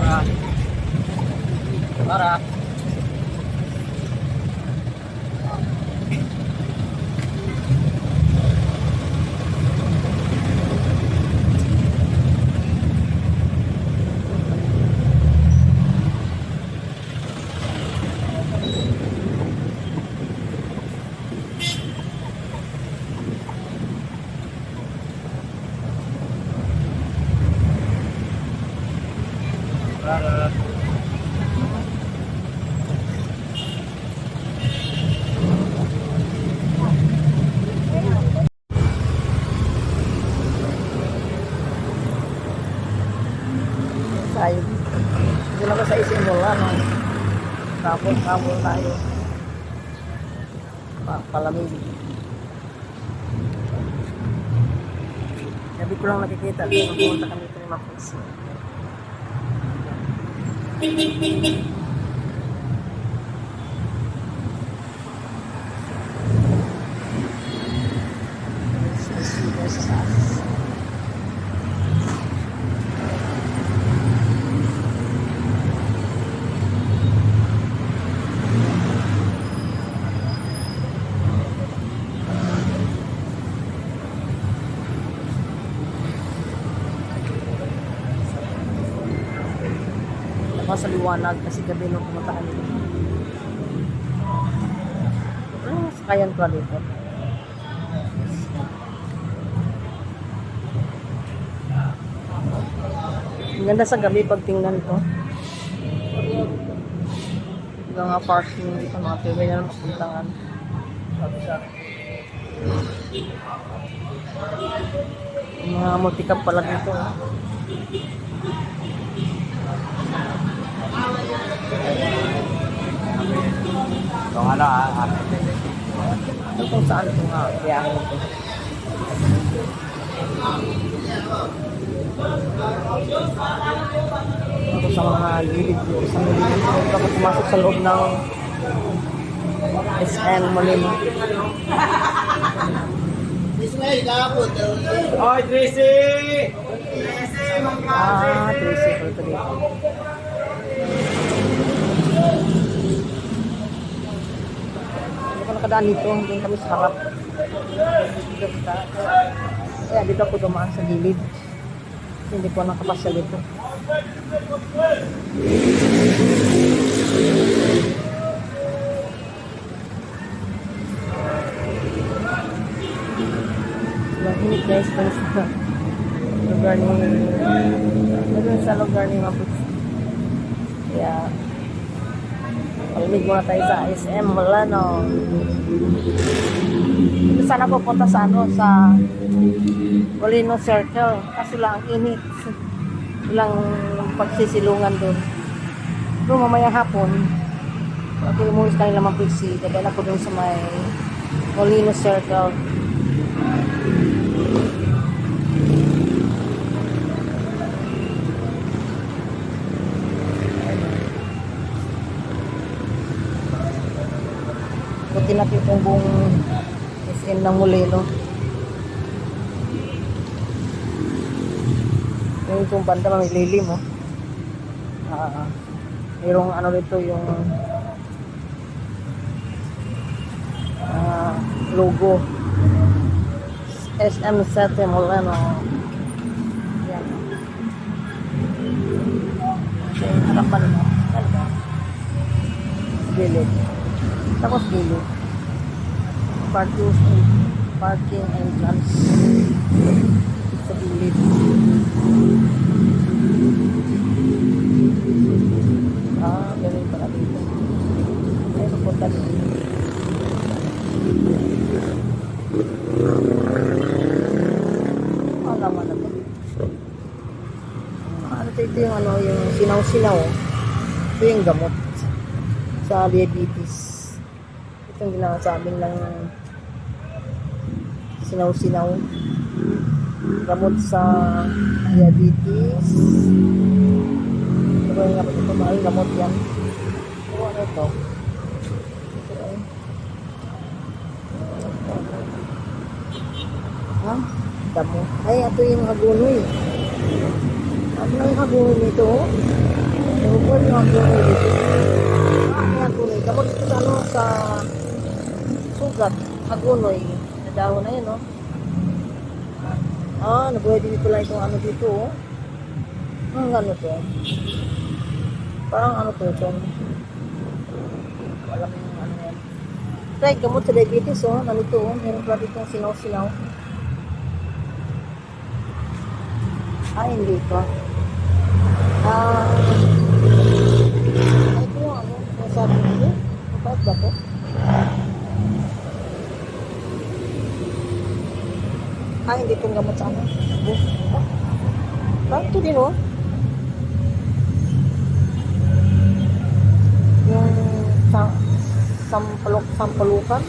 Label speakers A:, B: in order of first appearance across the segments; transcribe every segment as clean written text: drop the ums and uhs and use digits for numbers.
A: Para. Para.
B: Tayo. Hindi na ko sa isimula, no? Tapos tayo. Palamig. Gabi ko lang nakikita. Pumunta kami ito ni Mapos. Sa liwanag kasi gabi nung pumunta kami dito. Sakayan ko dito. Ang ganda sa gabi pag tingnan ko. Hanggang nga parking dito, mga pwede na mas puntangan. Mga multicab pala dito.
A: Ito nga lang
B: Ito kung saan ito nga biyahe ito. Ito sa mga gilid dito. Sa mga gilid dito ako pumasok sa loob ng SM Molino.
A: Oy, Tracy!
B: Tracy ko ito dito. Hindi ko nakadaan dito. Hindi kami sa harap. Kaya dito ako dumaan sa gilid. Hindi ko nakapasya dito. Mahinit guys dun sa lugar ni Mapos. Kaya palimig muna tayo sa SM Molino. Ito sana pupunta sa sa Molino Circle. Kaso lang ang init. Walang pagsisilungan doon. Doon mamaya hapon ako umuwi sa kanila Mapos. Dadala ko doon sa may Molino Circle. Ikutin natin itong buong SM ng Molino. Yung itong banda may lilim, oh. Mayroong ano dito yung logo SM City Molino. Yan. Yung harapan mo. Gilid. Tapos gilid. Parking entrance. Sa gilid. Ganun pala dito. Ayun, punta dito. Alaman na to. Ito yung yung sinaw-sinaw. Ito yung gamot sa diabetes. Ito yung ginasabing lang sinaw-sinaw. Gamot sa diabetes. Ito yung gamot ito. Mahal gamot yan. Ano ito? Damo. Ay, ito yung hagunoy. Ano yung hagunoy nito? Pwede yung agunoy dito. Ang agunoy. Kamot sa ano, sa sugat. Agunoy. Na dahon na yun, no? Nabuhay din pala itong ano dito, oh. Ang ano to? Parang ano to, itong alam mo yung ano yan. Try, gamot sa diabetes, oh. Nalito, oh. Meron pala ditong sinaw-sinaw. Hindi ito. Ito yung ano, yung sabi nito. Mapait ba ito? Hindi itong gamot sa ano. Ito din, oh. Yung sampalukan.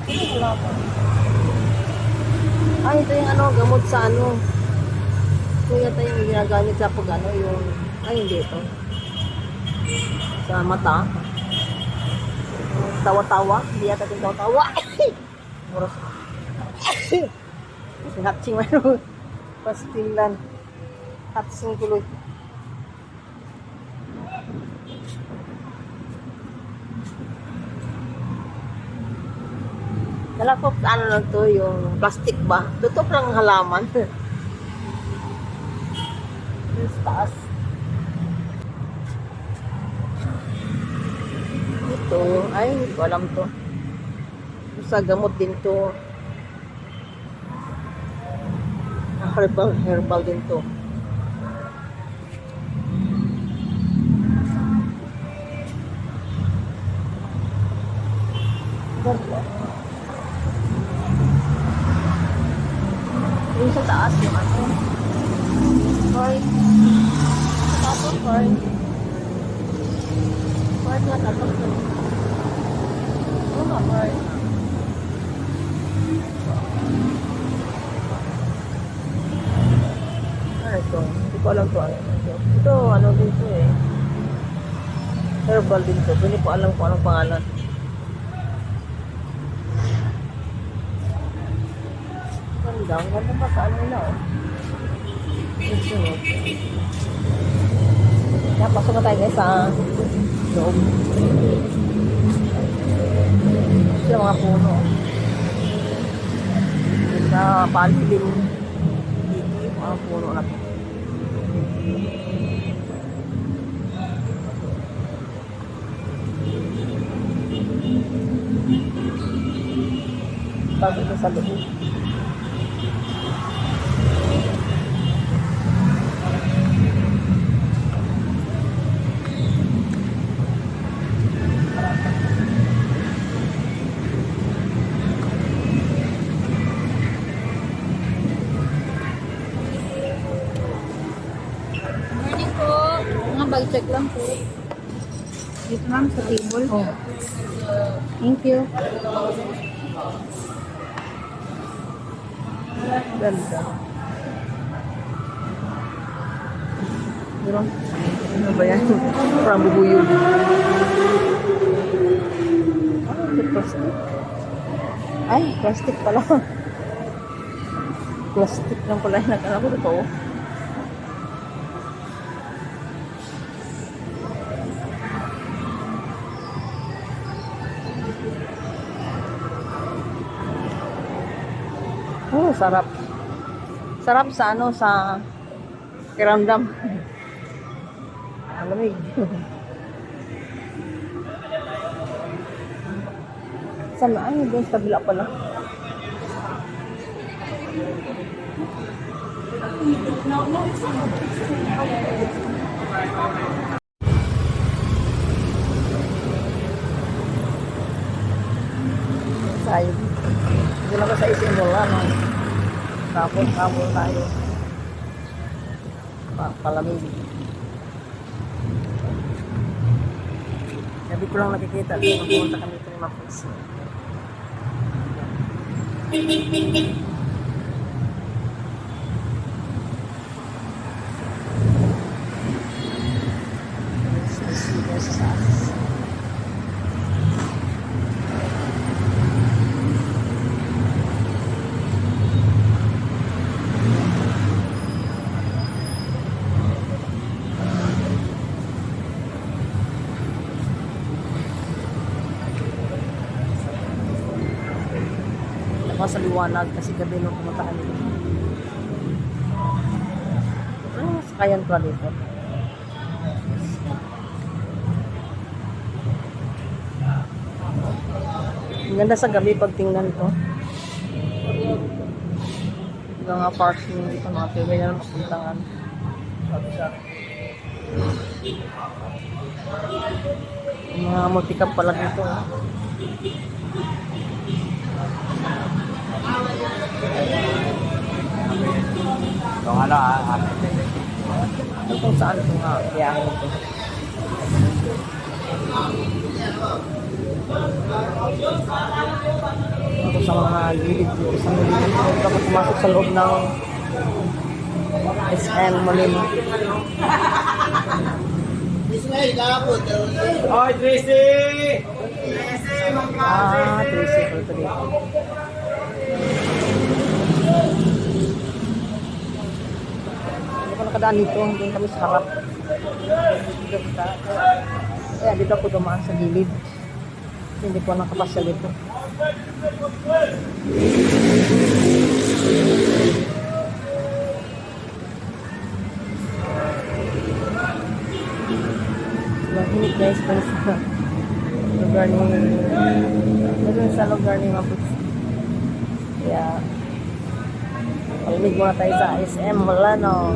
B: Wala pa. Ito yung ano, gamot sa ano. Ito yata yung ginagamit sa pag ano, yung, hindi ito. Sa mata. Tawa-tawa. Hindi yata yung tawa-tawa. Moros. Hatching mayroon. Pastilan. Hatching tuloy. Dala ko, ano lang to, yung plastic ba? Tutok lang halaman. Yung taas. Ito, hindi ko alam to. Sa gamot din to. Herbal din to. Yung sa taas yung ano. Corn. Sa taas yung corn. Corn nga tatas ko. Oo nga, corn. Ito? Hindi ko alam to ano. Ito, ano dito eh. Herbal din to. Hindi ko alam kung anong pangalan. Ang ganda pa sa ano nila, oh. Sunod. Kaya pasok na tayo guys sa loob. Ito mga puno. Sa palilim. Dito yung mga puno na ito. Tapos ito sa loob.
C: Bag-check lang po. Dito ma'am sa table.
B: Oh.
C: Thank you.
B: Ganda. Meron. Ano ba yan? Parang bubuyog. Plastic. Plastic pala. Plastic lang pala. Nakala ko totoo. Sarap. Sarap sa ano, sa kiramdam. Malamig. Saan na? Doon sa kabila pala. Sayang. Hindi lang ko sa isang bola, no? Tapos tayo. Palamig. Sabi ko lang nakikita. Pumunta kami ito ni Mapos. bukas sa liwanag kasi gabi nung pumunta kami. Sakayan pala dito. Ang ganda sa gabi pag tingnan to. Mga parking dito, mga pwede na mapuntangan. Mga multicab pala dito.
A: Itong ano
B: Kung saan ito nga biyahe ito. Ito sa mga gilid dito sa Molino. Tapos pumasok sa loob ng SM Molino.
A: Oy, Tracy!
B: Tricycle ito dito. Hindi ko nakadaan dito. Doon kami sa harap. Kaya dito ako dumaan sa gilid. Hindi ko nakapasya dito. Mahinig guys dun sa lugar ni Maputs. Kaya palimig muna tayo sa SM Molino.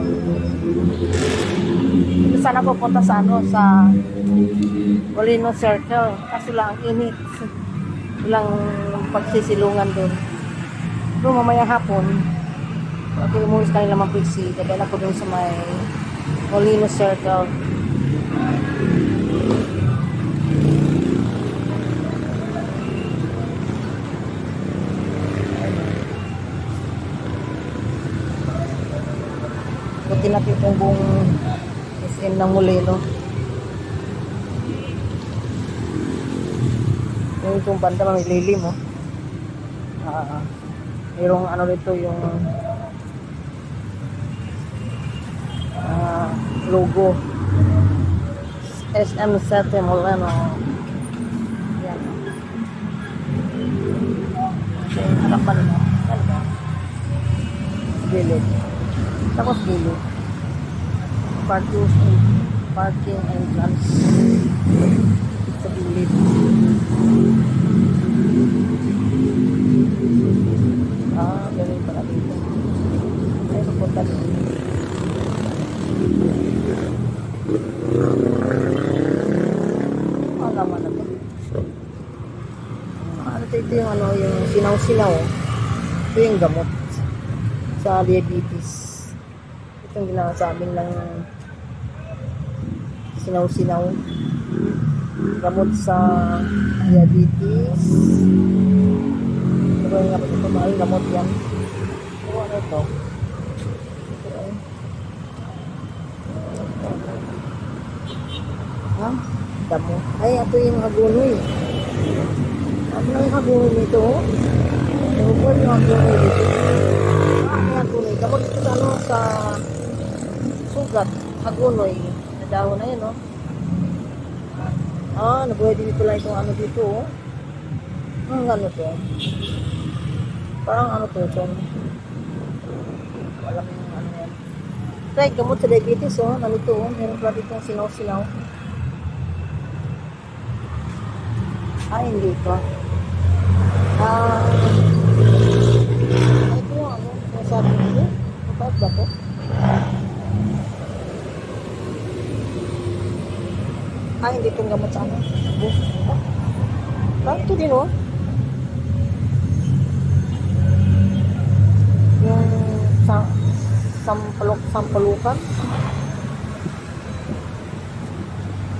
B: Ito sana pupunta sa sa Molino Circle. Kaso lang ang init. Walang pagsisilungan doon. Pero mamaya hapon, pag umulis kanila Maputs, dadala ko doon sa may Molino Circle. Ikutin natin itong buong SM ng Molino. Yung itong banda may lilim, oh. Mayroong ano dito yung logo SM Sete Molino. Yan. Yung harapan mo. Gilid. Tapos gilid. Parking entrance. Sa gilid. Ganun pala dito. Ay, pupunta dito. Alaman na to. Ito yung ano, yung sinaw-sinaw. Ito yung gamot sa diabetes. Itong ginawa sa amin lang sinaw-sinaw. Gamot sa diabetes. Ito yung gamot ito. Mahal gamot yan. Ito ano ito? Ha? Damo. Ay, ito yung hagunoy. Ano yung hagunoy nito? Ano po yung hagunoy dito? Yung hagunoy. Gamot ito sa ano, sa sugat. Hagunoy. Na dahon na yun, no? Nabuhay din ito lang itong ano dito, oh. Ano to? Parang ano to, itong wala yung ano yan. Ito ay gamot sa diabetes, oh. Nalito, oh. Meron pala ditong sinaw-sinaw. Hindi ito. Ito yung ano, yung sabi nito. Kapag ba ito? Hindi itong gamot sa ano. Ito din, oh. Yung sampalukan.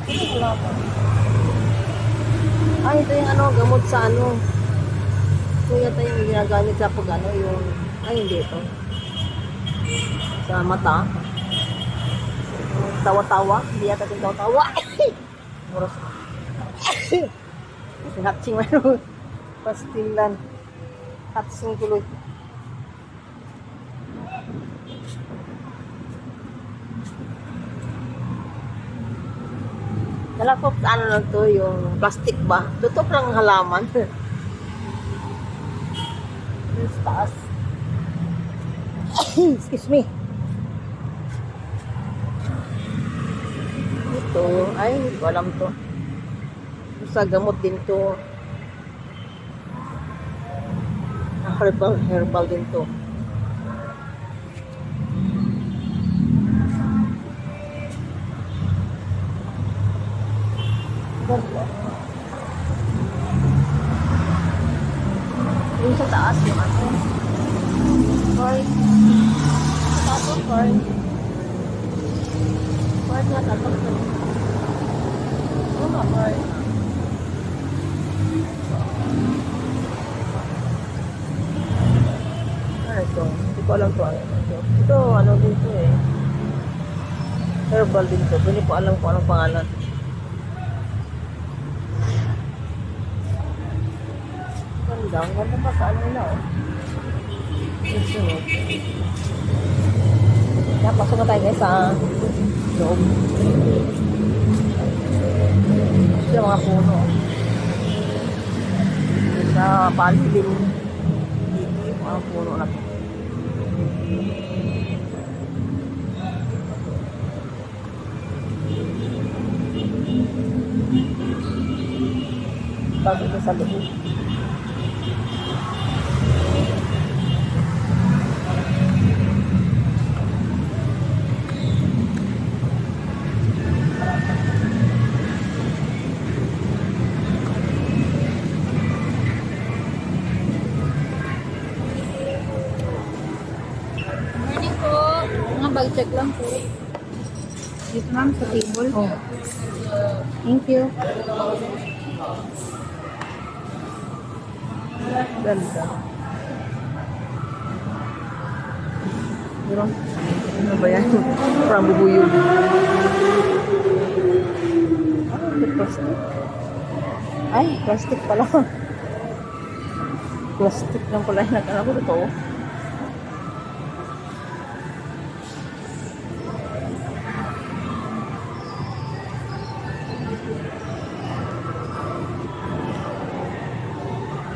B: Wala pa. Ito yung ano, gamot sa ano. Ito yata yung ginagamit sa pag ano, yung, hindi ito. Sa mata. Tawa-tawa. Hindi yata yung tawa-tawa. Moros. Hatsing ano. Pastilan. Hatsing tuloy. Nalakop ano lang to, yung plastic ba? Tutok lang halaman. sa taas. Excuse me. Ito, ay, hindi ko alam to. Sa gamot din to. Herbal din to. Ganda. Yung sa taas yung ano. Corn. Sa taas yung corn. Corn nga tatang to. Oo nga, corn. Ano ito? Hindi ko alam to ano ito. Ito, ano din to eh. Herbal din to. Hindi ko alam kung anong pangalan. Ganda. Ang ganda pa sa ano nila oh. Yung sunod. Kaya pasok na tayo guys sa loob. Ito yung mga puno. Sa palilim. Dito yung mga puno na to. Tapos ito sa loob.
C: Morning po. Mga bag check lang po. Dito ma'am sa table.
B: Oh.
C: Thank you.
B: Ganda. Pero, ano ba yan? Parang bubuyog. Ah, ito plastic. Ay, plastic pala. Plastic lang pala yung nagkala ko ito.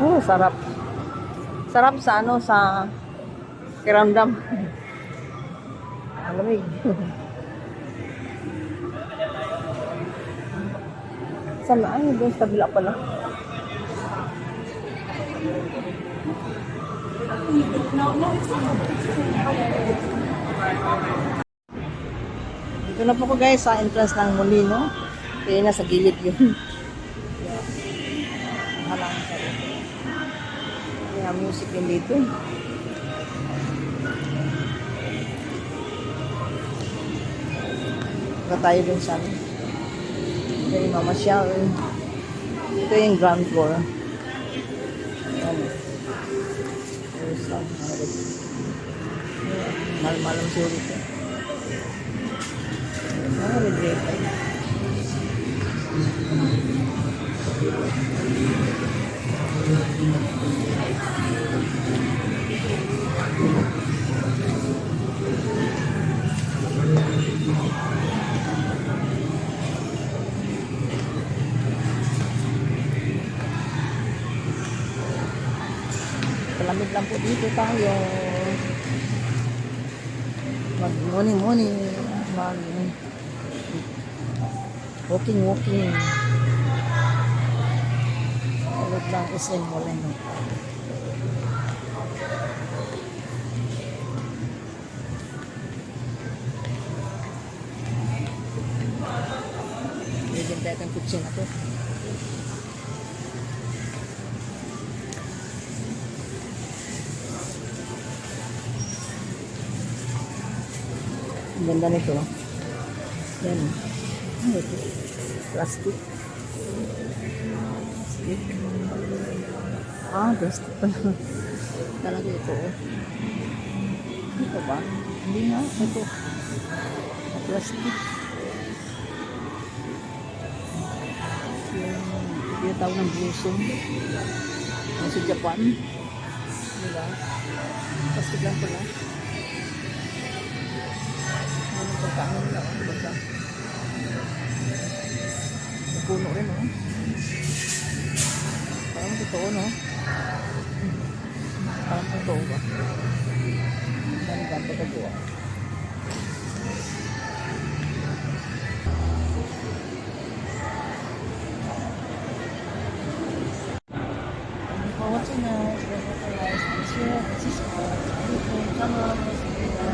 B: Oh, sarap. Sarap sa ano, sa kiramdam. Malamig. Saan na? Ay, doon sa kabila pala. Dito na po ko guys sa entrance ng Molino. Kaya nasa gilid yun. Halang sa dito. Kaya music yun dito. Ito tayo dun sa ano. Ito yung mamasyal. Ito yung ground floor. Ayan. There's some mal-malam siya dito. Regulator. Palamig lang po dito tayo. Mag-morning. Walking. Palamig lang po sa Molino. Bigyan tayo ng kutsin na to. Ang ganda nito. Yan. Ano ito? Plastic. Plastic pala. Talaga ito. Ito ba? Hindi nga. Ito. Plastic. Yung tawag ng blusong. Sa Japan. Diba? Plastic lang pala. Pagkain nila, diba? Puno rin, oh. Parang totoo, no? Parang totoo. For watching us, share, subscribe, YouTube channel,